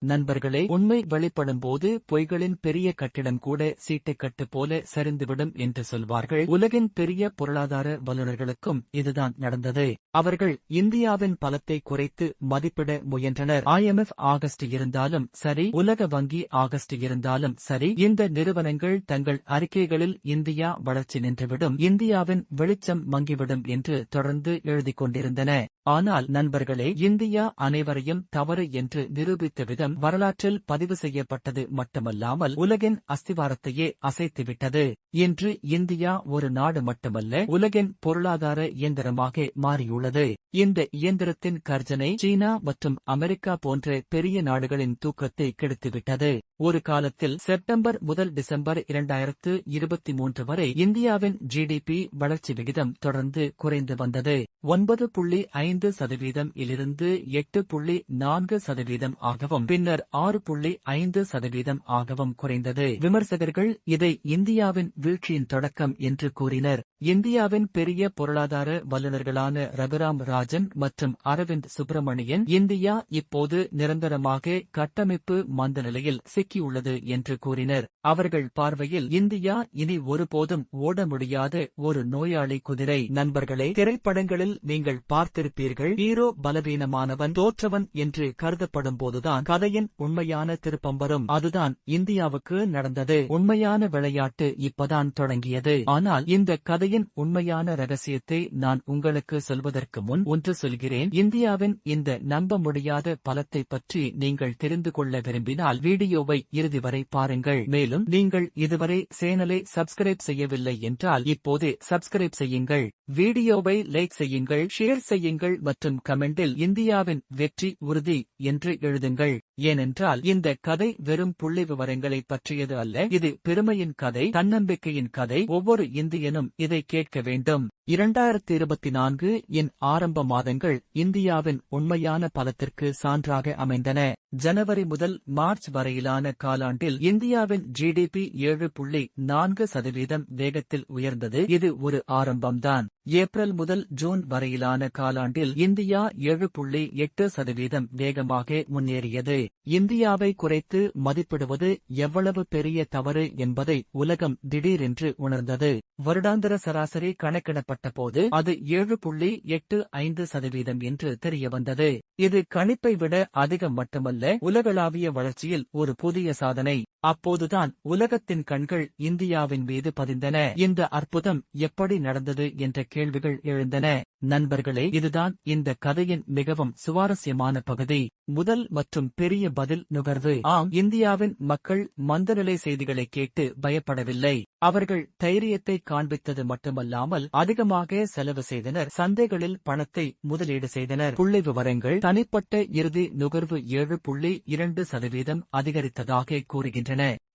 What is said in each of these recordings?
நண்பர்களே, உண்மை வெளிப்படும் போது பொய்களின் பெரிய கட்டிடம் கூட சீட்டைக்கட்டு போல சரிந்துவிடும் என்று சொல்வார்கள். உலகின் பெரிய பொருளாதார வல்லுநர்களுக்கும் இதுதான் நடந்தது. அவர்கள் இந்தியாவின் பலத்தை குறைத்து மதிப்பிட முயன்றனர். IMF ஆகஸ்ட் இருந்தாலும் சரி, உலக வங்கி ஆகஸ்ட் இருந்தாலும் சரி, இந்த நிறுவனங்கள் தங்கள் அறிக்கைகளில் இந்தியா வளர்ச்சி நின்றுவிடும், இந்தியாவின் வெளிச்சம் மங்கிவிடும் என்று தொடர்ந்து எழுதிக் கொண்டிருந்தன. ஆனால் நண்பர்களே, இந்தியா அனைவரையும் தவறு என்று நிரூபித்த விதம் வரலாற்றில் பதிவு செய்யப்பட்டது மட்டுமல்லாமல் உலகின் அஸ்திவாரத்தையே அசைத்துவிட்டது. இன்று இந்தியா ஒரு நாடு மட்டுமல்ல, உலகின் பொருளாதார இயந்திரமாக மாறியுள்ளது. இந்த இயந்திரத்தின் கர்ஜனை சீனா மற்றும் அமெரிக்கா போன்ற பெரிய நாடுகளின் தூக்கத்தை கெடுத்துவிட்டது. ஒரு காலத்தில் செப்டம்பர் முதல் டிசம்பர் 2023 வரை இந்தியாவின் GDP வளர்ச்சி விகிதம் தொடர்ந்து குறைந்து வந்தது. 9.5% இலிருந்து 8.4% ஆகவும் பின்னர் 6.5% ஆகவும் குறைந்தது. விமர்சகர்கள் இதை இந்தியாவின் வீழ்ச்சியின் தொடக்கம் என்று கூறினர். இந்தியாவின் பெரிய பொருளாதார வல்லுநர்களான ரகுராம் ராஜன் மற்றும் அரவிந்த் சுப்பிரமணியன், இந்தியா இப்போது நிரந்தரமாக கட்டமைப்பு மந்த நிலையில் சிக்கியுள்ளது என்று கூறினர். அவர்கள் பார்வையில் இந்தியா இனி ஒருபோதும் ஓட முடியாத ஒரு நோயாளி குதிரை. நண்பர்களே, திரைப்படங்களில் நீங்கள் பார்த்திருப்பீர்கள், ஹீரோ பலவீனமானவன், தோற்றவன் என்று கருதப்படும் போதுதான் கதையின் உண்மையான திருப்பம் வரும். அதுதான் இந்தியாவுக்கு நடந்தது. உண்மையான விளையாட்டு இப்பதான் தொடங்கியது. ஆனால் இந்த கதையின் உண்மையான ரகசியத்தை நான் உங்களுக்கு சொல்வதற்கு முன் ஒன்று சொல்கிறேன். இந்தியாவின் இந்த நம்ப முடியாத பலத்தை பற்றி நீங்கள் தெரிந்து கொள்ள விரும்பினால் வீடியோவை இறுதி வரை பாருங்கள். மேலும் நீங்கள் இதுவரை சேனலை சப்ஸ்கிரைப் செய்யவில்லை என்றால் இப்போதே சப்ஸ்கிரைப் செய்யுங்கள். வீடியோவை லைக் செய்யுங்கள், ஷேர் செய்யுங்கள் மற்றும் கமெண்டில் இந்தியாவின் வெற்றி உறுதி என்று எழுதுங்கள். ஏனென்றால் இந்த கதை வெறும் புள்ளி விவரங்களை பற்றியது அல்ல, இது பெருமையின் கதை, தன்னம்பிக்கையின் கதை. ஒவ்வொரு இந்தியனும் இதை கேட்க வேண்டும். 2024 இன் ஆரம்ப மாதங்கள் இந்தியாவின் உண்மையான பலத்திற்கு சான்றாக அமைந்தன. ஜனவரி முதல் மார்ச் வரையிலான காலாண்டில் இந்தியாவின் GDP 7.4% வேகத்தில் உயர்ந்தது. இது ஒரு ஆரம்பம்தான். ஏப்ரல் முதல் ஜூன் வரையிலான காலாண்டில் இந்தியா 7.8% வேகமாக முன்னேறியது. இந்தியாவை குறைத்து மதிப்பிடுவது எவ்வளவு பெரிய தவறு என்பதை உலகம் திடீரென்று உணர்ந்தது. வருடாந்திர சராசரி கணக்கிடப்பட்ட போது அது 7.85% என்று தெரியவந்தது. இது கணிப்பை விட அதிகம் மட்டுமல்ல, உலகளாவிய வளர்ச்சியில் ஒரு புதிய சாதனை. அப்போதுதான் உலகத்தின் கண்கள் இந்தியாவின் மீது பதிந்தன. இந்த அற்புதம் எப்படி நடந்தது என்ற கேள்விகள் எழுந்தன. நண்பர்களே, இதுதான் இந்த கதையின் மிகவும் சுவாரஸ்யமான பகுதி. முதல் மற்றும் பெரிய பதில் நுகர்வு. ஆம், இந்தியாவின் மக்கள் மந்தநிலை செய்திகளை கேட்டு பயப்படவில்லை. அவர்கள் தைரியத்தை காண்பித்தது மட்டுமல்லாமல் அதிகமாக செலவு செய்தனர், சந்தைகளில் பணத்தை முதலீடு செய்தனர். புள்ளி விவரங்கள், தனிப்பட்ட இறுதி நுகர்வு 7.2% அதிகரித்ததாக கூறுகின்றன.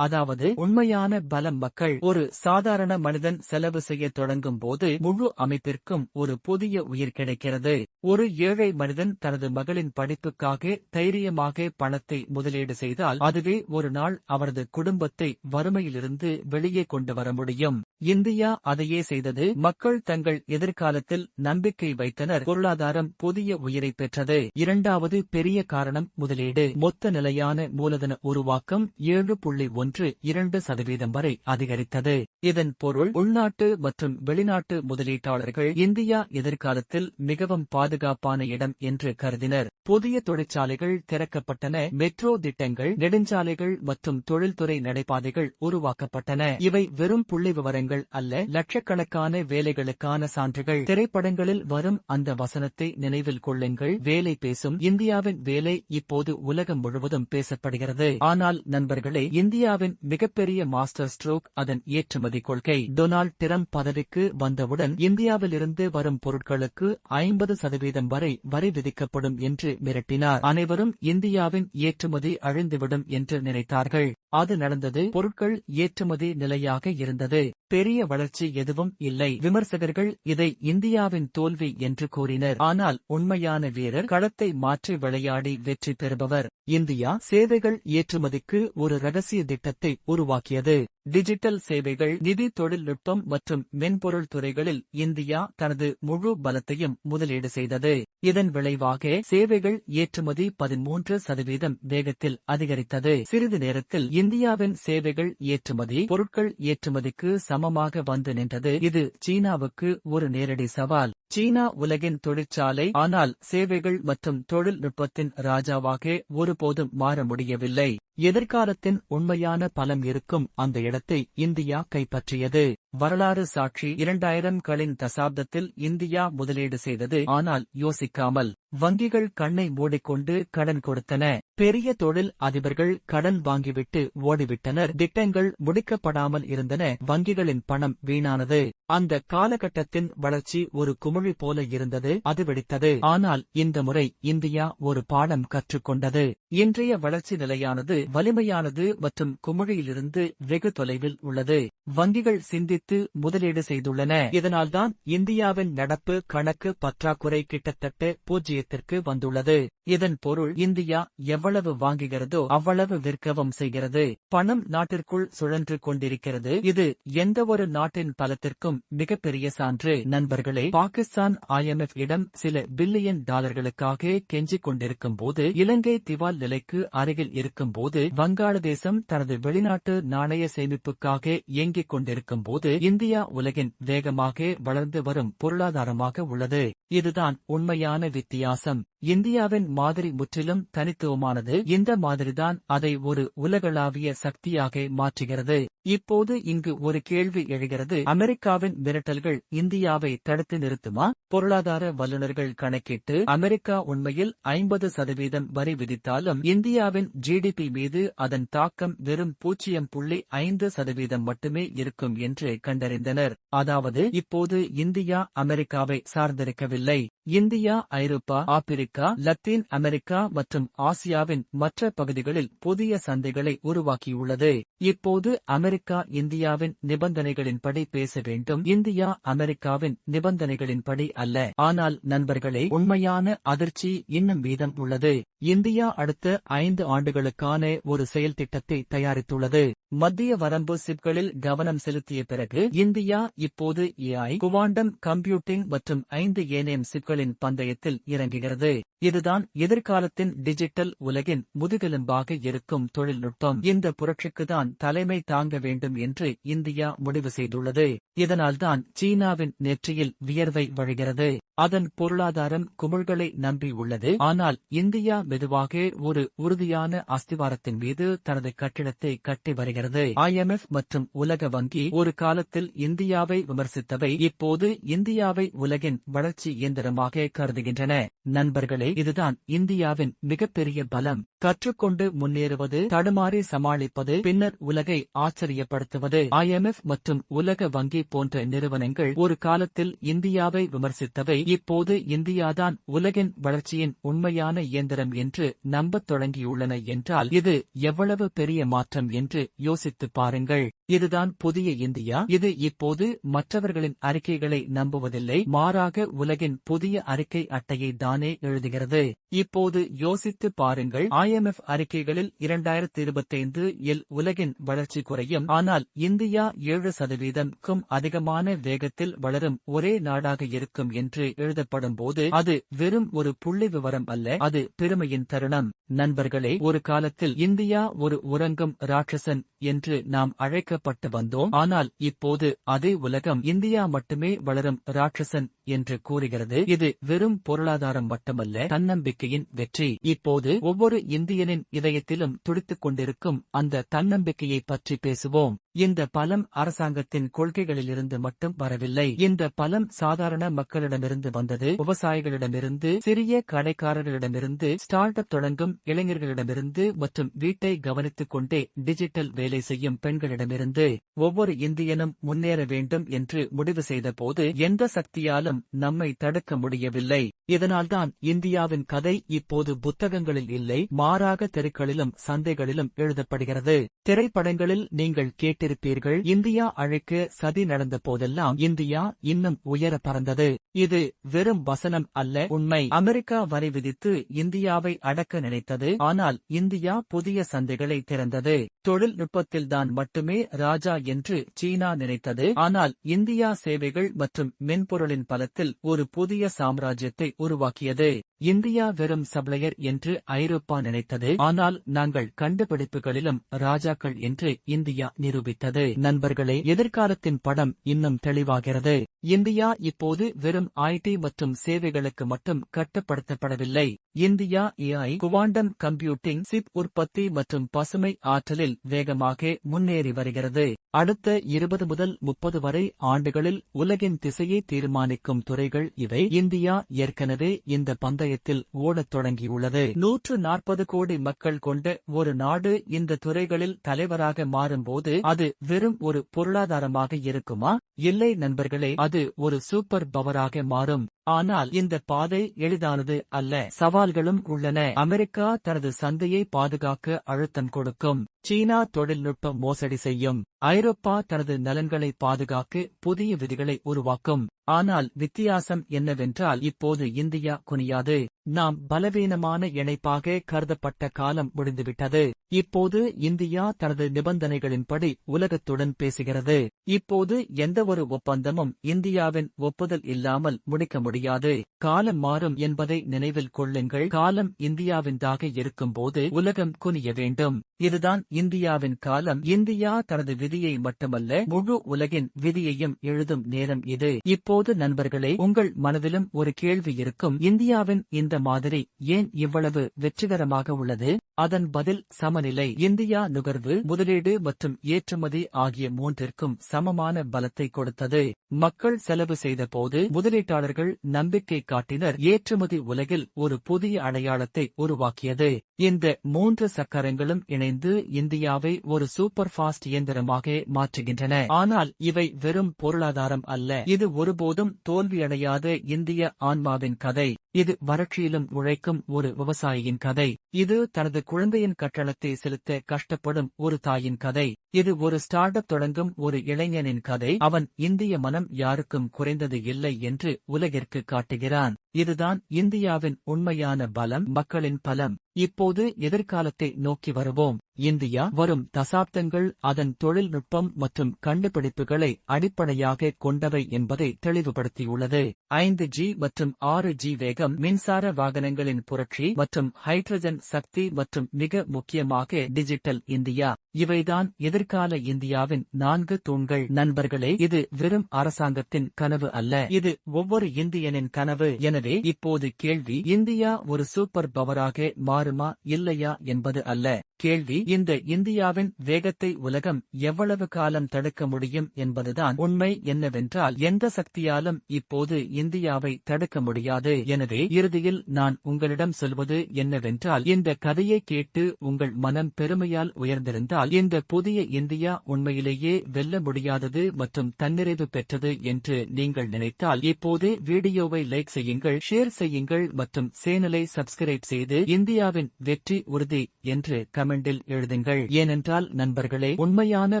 அதாவது உண்மையான பலம் மக்கள். ஒரு சாதாரண மனிதன் செலவு செய்ய தொடங்கும் போது முழு அமைப்பிற்கும் ஒரு புதிய உயிர் கிடைக்கிறது. ஒரு ஏழை மனிதன் தனது மகளின் படிப்புக்காக தைரியமாக பணத்தை முதலீடு செய்தால் அதுவே ஒரு நாள் அவரது குடும்பத்தை வறுமையிலிருந்து வெளியே கொண்டு வர முடியும். இந்தியா அதையே செய்தது. மக்கள் தங்கள் எதிர்காலத்தில் நம்பிக்கை வைத்தனர். பொருளாதாரம் புதிய உயிரை பெற்றது. இரண்டாவது பெரிய காரணம் முதலீடு. மொத்த நிலையான மூலதன உருவாக்கம் 7.12% வரை அதிகரித்தது. இதன் பொருள் உள்நாட்டு மற்றும் வெளிநாட்டு முதலீட்டாளர்கள் இந்தியா எதிர்காலத்தில் மிகவும் பாதுகாப்பான இடம் என்று கருதினர். புதிய தொழிற்சாலைகள் திறக்கப்பட்டன, மெட்ரோ திட்டங்கள், நெடுஞ்சாலைகள் மற்றும் தொழில்துறை நடைபாதைகள் உருவாக்கப்பட்டன. இவை வெறும் புள்ளி விவரங்கள் அல்ல, லட்சக்கணக்கான வேலைகளுக்கான சான்றுகள். திரைப்படங்களில் வரும் அந்த வசனத்தை நினைவில் கொள்ளுங்கள், வேலை பேசும். இந்தியாவின் வேலை இப்போது உலகம் முழுவதும் பேசப்படுகிறது. ஆனால் நண்பர்களே, இந்தியாவின் மிகப்பெரிய மாஸ்டர் ஸ்ட்ரோக் அதன் ஏற்றுமதி கொள்கை. டொனால்ட் டிரம்ப் பதவிக்கு வந்தவுடன் இந்தியாவிலிருந்து வரும் பொருட்களுக்கு 50% வரை வரி விதிக்கப்படும் என்று மிரட்டினார். அனைவரும் இந்தியாவின் ஏற்றுமதி அழிந்துவிடும் என்று நினைத்தார்கள். அது நடந்தது. பொருட்கள் ஏற்றுமதி நிலையாக இருந்தது. பெரிய வளர்ச்சி எதுவும் இல்லை. விமர்சகர்கள் இதை இந்தியாவின் தோல்வி என்று கூறினர். ஆனால் உண்மையான வீரர் களத்தை மாற்றி விளையாடி வெற்றி பெறுபவர். இந்தியா சேவைகள் ஏற்றுமதிக்கு ஒரு ரகசிய திட்டத்தை உருவாக்கியது. டிஜிட்டல் சேவைகள், நிதி, தொழில்நுட்பம் மற்றும் மென்பொருள் துறைகளில் இந்தியா தனது முழு பலத்தையும் முதலீடு செய்தது. இதன் விளைவாக சேவைகள் ஏற்றுமதி 13% வேகத்தில் அதிகரித்தது. சிறிது நேரத்தில் இந்தியாவின் சேவைகள் ஏற்றுமதி பொருட்கள் ஏற்றுமதிக்கு சமமாக வந்து நின்றது. இது சீனாவுக்கு ஒரு நேரடி சவால். சீனா உலகின் தொழிற்சாலை, ஆனால் சேவைகள் மற்றும் தொழில்நுட்பத்தின் ராஜாவாக ஒருபோதும் மாற முடியவில்லை. எதிர்காலத்தின் உண்மையான பலம் இருக்கும் அந்த இடத்தை இந்தியா கைப்பற்றியது. வரலாறு சாட்சி. 2000களின் தசாப்தத்தில் இந்தியா முதலீடு செய்தது, ஆனால் யோசிக்காமல். வங்கிகள் கண்ணை மூடிக்கொண்டு கடன் கொடுத்தன. பெரிய தொழில் அதிபர்கள் கடன் வாங்கிவிட்டு ஓடிவிட்டனர். திட்டங்கள் முடிக்கப்படாமல் இருந்தன. வங்கிகளின் பணம் வீணானது. அந்த காலகட்டத்தின் வளர்ச்சி ஒரு குமிழி போல இருந்தது. அது வெடித்தது. ஆனால் இந்த முறை இந்தியா ஒரு பாடம் கற்றுக்கொண்டது. இன்றைய வளர்ச்சி நிலையானது, வலிமையானது மற்றும் குமிழியிலிருந்து வெகு தொலைவில் உள்ளது. வங்கிகள் சிந்தித்து முதலீடு செய்துள்ளன. இதனால்தான் இந்தியாவின் நடப்பு கணக்கு பற்றாக்குறை கிட்டத்தட்ட 0க்கு வந்துள்ளது. இதன் பொருள் இந்தியா எவ்வளவு வாங்குகிறதோ அவ்வளவு விற்கவும் செய்கிறது. பணம் நாட்டிற்குள் சுழன்று கொண்டிருக்கிறது. இது எந்தவொரு நாட்டின் பலத்திற்கும் மிகப்பெரிய சான்று. நண்பர்களே, பாகிஸ்தான் IMF இடம் சில பில்லியன் டாலர்களுக்காக கெஞ்சிக் கொண்டிருக்கும் போது, இலங்கை திவால் நிலைக்கு அருகில் இருக்கும் போது, வங்காளதேசம் தனது வெளிநாட்டு நாணய சேமிப்புக்காக இயங்கிக் கொண்டிருக்கும் போது, இந்தியா உலகின் வேகமாக வளர்ந்து வரும் பொருளாதாரமாக உள்ளது. இதுதான் உண்மையான வித்தியாசம். இந்தியாவின் மாதிரி முற்றிலும் தனித்துவமானது. இந்த மாதிரிதான் அதை ஒரு உலகளாவிய சக்தியாக மாற்றுகிறது. இப்போது இங்கு ஒரு கேள்வி எழுகிறது. அமெரிக்காவின் மிரட்டல்கள் இந்தியாவை தடுத்து நிறுத்துமா? பொருளாதார வல்லுநர்கள் கணக்கிட்டு அமெரிக்கா உண்மையில் 50% வரி விதித்தாலும் இந்தியாவின் GDP மீது அதன் தாக்கம் வெறும் 0.5% மட்டுமே இருக்கும் என்று கண்டறிந்தனர். அதாவது இப்போது இந்தியா அமெரிக்காவை சார்ந்திருக்கவில்லை. இந்தியா ஐரோப்பா, ஆப்பிரிக்கா, லத்தீன் அமெரிக்கா மற்றும் ஆசியாவின் மற்ற பகுதிகளில் புதிய சந்தைகளை உருவாக்கியுள்ளது. இப்போது அமெரிக்கா இந்தியாவின் நிபந்தனைகளின்படி பேச வேண்டும். இந்தியா அமெரிக்காவின் நிபந்தனைகளின்படி அல்ல. ஆனால் நண்பர்களே, உண்மையான அதிர்ச்சி இன்னும் மீதம் உள்ளது. இந்தியா அடுத்த 5 ஆண்டுகளுக்கான ஒரு செயல் திட்டத்தை தயாரித்துள்ளது. மத்திய வரம்பு சிப்களில் கவனம் செலுத்திய பிறகு இந்தியா இப்போது AI, குவாண்டம் கம்ப்யூட்டிங் மற்றும் 5 ஏனைய சிப்களின் பந்தயத்தில் இறங்குகிறது. இதுதான் எதிர்காலத்தின் டிஜிட்டல் உலகின் முதுகெலும்பாக இருக்கும் தொழில்நுட்பம். இந்த புரட்சிக்குதான் தலைமை தாங்க வேண்டும் என்று இந்தியா முடிவு செய்துள்ளது. இதனால்தான் சீனாவின் நெற்றியில் வியர்வை வழிகிறது. அதன் பொருளாதாரம் குமிழ்களை நம்பி உள்ளது. ஆனால் இந்தியா மெதுவாக ஒரு உறுதியான அஸ்திவாரத்தின் மீது தனது கட்டிடத்தை கட்டி வருகிறது. IMF மற்றும் உலக வங்கி ஒரு காலத்தில் இந்தியாவை விமர்சித்தவை இப்போது இந்தியாவை உலகின் வளர்ச்சி இயந்திரமாக கருதுகின்றன. நண்பர்களே, இதுதான் இந்தியாவின் மிகப்பெரிய பலம். கற்றுக்கொண்டு முன்னேறுவது, தடுமாறி சமாளிப்பது, பின்னர் உலகை ஆச்சரியப்படுத்துவது. IMF மற்றும் உலக வங்கி போன்ற நிறுவனங்கள் ஒரு காலத்தில் இந்தியாவை விமர்சித்தவை இப்போது இந்தியாதான் உலகின் வளர்ச்சியின் உண்மையான இயந்திரம் என்று நம்பத் தொடங்கியுள்ளன என்றால் இது எவ்வளவு பெரிய மாற்றம் என்று யோசித்துப் பாருங்கள். இதுதான் புதிய இந்தியா. இது இப்போது மற்றவர்களின் அறிக்கைகளை நம்புவதில்லை, மாறாக உலகின் புதிய அறிக்கை அட்டையை தானே எழுதுகிறது. இப்போது யோசித்துப் பாருங்கள். IMF அறிக்கைகளில் 2025 உலகின் வளர்ச்சி குறையும், ஆனால் இந்தியா 7%க்கும் அதிகமான வேகத்தில் வளரும் ஒரே நாடாக இருக்கும் என்று எழுதப்படும் போது அது வெறும் ஒரு புள்ளி விவரம் அல்ல, அது பெருமையின் தருணம். நண்பர்களே, ஒரு காலத்தில் இந்தியா ஒரு உறங்கும் ராட்சசன் என்று நாம் அழைக்கப்பட்டு வந்தோம். ஆனால் இப்போது அதே உலகம் இந்தியா மட்டுமே வளரும் ராட்சசன் என்று கூறுகிறது. இது வெறும் பொருளாதாரம் மட்டுமல்ல, தன்னம்பிக்கையின் வெற்றி. இப்போது ஒவ்வொரு இந்தியனின் இதயத்திலும் துடித்துக் கொண்டிருக்கும் அந்த தன்னம்பிக்கையை பற்றி பேசுவோம். இந்த பலம் அரசாங்கத்தின் கொள்கைகளிலிருந்து மட்டும் வரவில்லை. இந்த பலம் சாதாரண மக்களிடமிருந்து வந்தது. விவசாயிகளிடமிருந்து, சிறிய கடைக்காரர்களிடமிருந்து, ஸ்டார்ட் அப் தொடங்கும் இளைஞர்களிடமிருந்து மற்றும் வீட்டை கவனித்துக் கொண்டே டிஜிட்டல் வேலை செய்யும் பெண்களிடமிருந்து. ஒவ்வொரு இந்தியனும் முன்னேற வேண்டும் என்று முடிவு செய்த போது எந்த சக்தியாலும் சக்திகளாலும் நம்மை தடுக்க முடியவில்லை. இதனால்தான் இந்தியாவின் கதை இப்போது புத்தகங்களில் இல்லை, மாறாக தெருக்களிலும் சந்தைகளிலும் எழுதப்படுகிறது. திரைப்படங்களில் நீங்கள் கேட்டிருப்பீர்கள், இந்தியா அழைக்க சதி நடந்த போதெல்லாம் இந்தியா இன்னும் உயர பறந்தது. இது வெறும் வசனம் அல்ல, உண்மை. அமெரிக்கா வரி விதித்து இந்தியாவை அடக்க நினைத்தது, ஆனால் இந்தியா புதிய சந்தைகளை திறந்தது. தொழில்நுட்பத்தில்தான் மட்டுமே ராஜா என்று சீனா நினைத்தது, ஆனால் இந்தியா சேவைகள் மற்றும் மென்பொருளின் பலத்தில் ஒரு புதிய சாம்ராஜ்யத்தை உருவாக்கியது. இந்தியா வெறும் சப்ளையர் என்று ஐரோப்பா நினைத்தது, ஆனால் நாங்கள் கண்டுபிடிப்புகளிலும் ராஜாக்கள் என்று இந்தியா நிரூபித்தது. நண்பர்களே, எதிர்காலத்தின் படம் இன்னும் தெளிவாகிறது. இந்தியா இப்போது வெறும் ஐடி மற்றும் சேவைகளுக்கு மட்டும் கட்டுப்படுத்தப்படவில்லை. India AI, quantum computing, chip உற்பத்தி மற்றும் பசுமை ஆற்றலில் வேகமாக முன்னேறி வருகிறது. அடுத்த 20 முதல் 30 வரை ஆண்டுகளில் உலகின் திசையை தீர்மானிக்கும் துறைகள் இவை. இந்தியா ஏற்கனவே இந்த பந்தயத்தில் ஓடத் தொடங்கியுள்ளது. 140 கோடி மக்கள் கொண்ட ஒரு நாடு இந்த துறைகளில் தலைவராக மாறும்போது அது வெறும் ஒரு பொருளாதாரமாக இருக்குமா? இல்லை நண்பர்களே, அது ஒரு சூப்பர் பவராக மாறும். ஆனால் இந்த பாதை எளிதானது அல்ல, சவால்களும் உள்ளன. அமெரிக்கா தனது சந்தையை பாதுகாக்க அழுத்தம் கொடுக்கும். சீனா தொழில்நுட்ப மோசடி செய்யும். ஐரோப்பா தனது நலன்களை பாதுகாக்க புதிய விதிகளை உருவாக்கும். ஆனால் வித்தியாசம் என்னவென்றால், இப்போது இந்தியா குனியாது. நாம் பலவீனமான இணைப்பாக கருதப்பட்ட காலம் முடிந்துவிட்டது. இப்போது இந்தியா தனது நிபந்தனைகளின்படி உலகத்துடன் பேசுகிறது. இப்போது எந்தவொரு ஒப்பந்தமும் இந்தியாவின் ஒப்புதல் இல்லாமல் முடிக்க முடியாது. காலம் மாறும் என்பதை நினைவில் கொள்ளுங்கள். காலம் இந்தியாவின்தாக இருக்கும்போது உலகம் குனிய வேண்டும். இதுதான் இந்தியாவின் காலம். இந்தியா தனது விதியை மட்டுமல்ல, முழு உலகின் விதியையும் எழுதும் நேரம் இது. இப்போது நண்பர்களே, உங்கள் மனதிலும் ஒரு கேள்வி இருக்கும், இந்தியாவின் இந்த மாதிரி ஏன் இவ்வளவு வெற்றிகரமாக உள்ளது? அதன் பதில் சமநிலை. இந்தியா நுகர்வு, முதலீடு மற்றும் ஏற்றுமதி ஆகிய மூன்றிற்கும் சமமான பலத்தை கொடுத்தது. மக்கள் செலவு செய்த போது முதலீட்டாளர்கள் நம்பிக்கை காட்டினர். ஏற்றுமதி உலகில் ஒரு புதிய அடையாளத்தை உருவாக்கியது. இந்த 3 சக்கரங்களும் இணைந்து இந்தியாவை ஒரு சூப்பர் ஃபாஸ்ட் இயந்திரமாக மாற்றுகின்றன. ஆனால் இவை வெறும் பொருளாதாரம் அல்ல, இது ஒருபோதும் தோல்வியடையாத இந்திய ஆன்மாவின் கதை. இது வறட்சியிலும் உழைக்கும் ஒரு விவசாயியின் கதை. இது தனது குழந்தையின் கட்டணத்தை செலுத்த கஷ்டப்படும் ஒரு தாயின் கதை. இது ஒரு ஸ்டார்ட் அப் தொடங்கும் ஒரு இளைஞனின் கதை. அவன் இந்திய மனம் யாருக்கும் குறைந்தது இல்லை என்று உலகிற்கு காட்டுகிறான். இதுதான் இந்தியாவின் உண்மையான பலம், மக்களின் பலம். இப்போது எதிர்காலத்தை நோக்கி வருவோம். இந்தியா வரும் தசாப்தங்கள் அதன் தொழில்நுட்பம் மற்றும் கண்டுபிடிப்புகளை அடிப்படையாக கொண்டவை என்பதை தெளிவுபடுத்தியுள்ளது. 5G மற்றும் 6G வேகம், மின்சார வாகனங்களின் புரட்சி மற்றும் ஹைட்ரஜன் சக்தி மற்றும் மிக முக்கியமாக டிஜிட்டல் இந்தியா, இவைதான் எதிர்கால இந்தியாவின் 4 தூண்கள். நண்பர்களே, இது வெறும் அரசாங்கத்தின் கனவு அல்ல, இது ஒவ்வொரு இந்தியனின் கனவு. எனவே இப்போது கேள்வி, இந்தியா ஒரு சூப்பர் பவராக மாறுமா இல்லையா என்பது அல்ல. கேள்வி, இந்த இந்தியாவின் வேகத்தை உலகம் எவ்வளவு காலம் தடுக்க முடியும் என்பதுதான். உண்மை என்னவென்றால், எந்த சக்தியாலும் இப்போது இந்தியாவை தடுக்க முடியாது. எனவே இறுதியில் நான் உங்களிடம் சொல்வது என்னவென்றால், இந்த கதையை கேட்டு உங்கள் மனம் பெருமையால் உயர்ந்திருந்தால், இந்த புதிய இந்தியா உண்மையிலேயே வெல்ல முடியாதது மற்றும் தன்னிறைவு பெற்றது என்று நீங்கள் நினைத்தால், இப்போதே வீடியோவை லைக் செய்யுங்கள், ஷேர் செய்யுங்கள் மற்றும் சேனலை சப்ஸ்கிரைப் செய்து இந்தியாவின் வெற்றி உறுதி என்று கமெண்டில் எழுதுங்கள். ஏனென்றால் நண்பர்களே, உண்மையான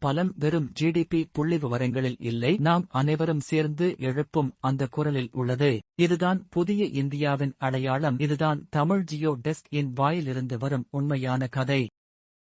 பலம் வெறும் ஜிடிபி புள்ளிவிவரங்களில் இல்லை, நாம் அனைவரும் சேர்ந்து எழுப்பும் அந்த குரலில் உள்ளது. இதுதான் புதிய இந்தியாவின் அடையாளம். இதுதான் தமிழ் ஜியோ டெஸ்க் இன் வாயிலிருந்து வரும் உண்மையான கதை.